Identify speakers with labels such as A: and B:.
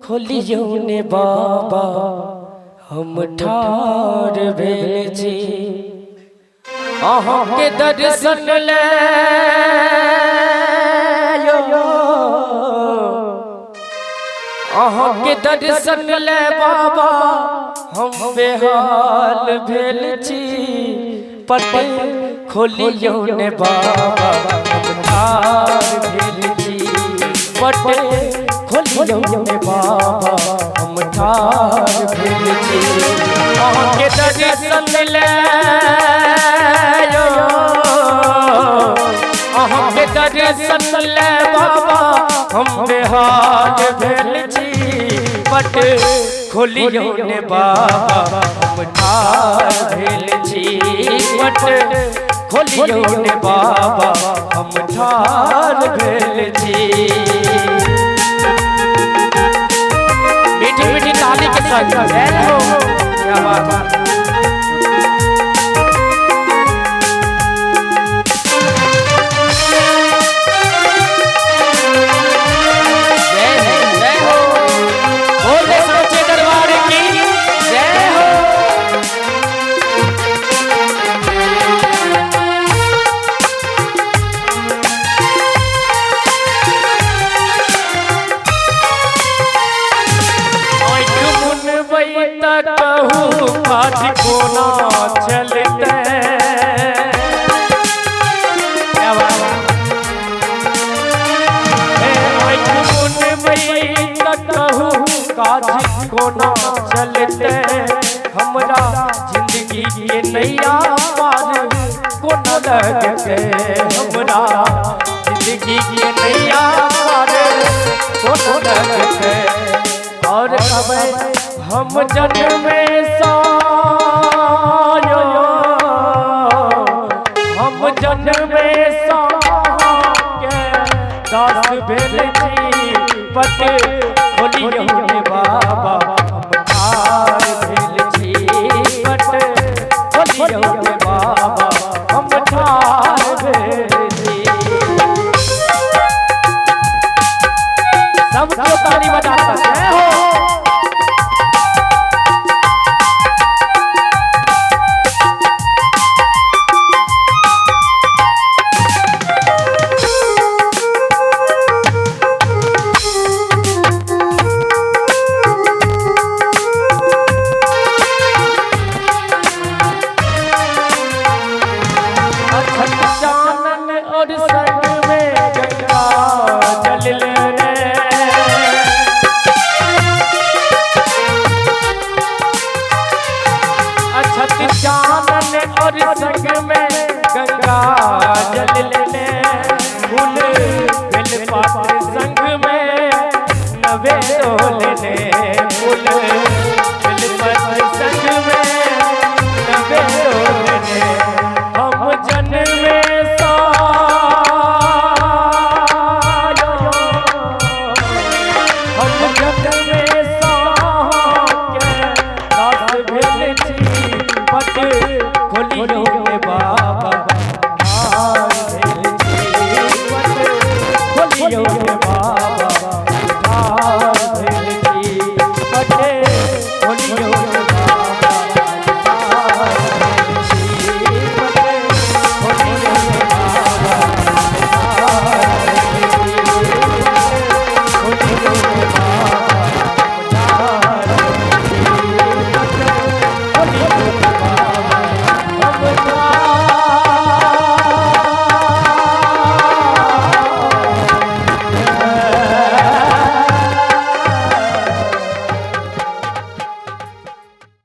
A: खोलियो ने बाबा हम ठार भेल छी अहाँ के दर्शन ले अहाँ के दर्शन ले बाबा हम बेहाल भेल छी पट खोलियो ने बाबा हम ठार भेल छी पट खोलियो ने बाबा हम ठार भेल छी अहाँ के दर्शन ले अहाँ के दर्शन ले बाबा हम बेहाल भेल छी पट खोलियो ने बाबा हम ठार भेल छी पट खोलियो ने बाबा हम ठार भेल छी। मीठी मीठी ताली के साथ क्या बात है। आज कोना चलते काज कोना चलते हमरा जिंदगी के नैया पार कोना लगते हमरा जिंदगी के नैया पार कोना लगते और अब हम जन्म में हम जन्म में दास भेल छी पट खोलियो ने बाबा हम ठार भेल छी पट खोलियो ने बाबा हम ठार भेल छी। सबको ताली बजाते हो। और संग में गंगा जल ले अछत चानन और संग में गंगा जल ले फूल बेल पात संग में नवे तोलने फूल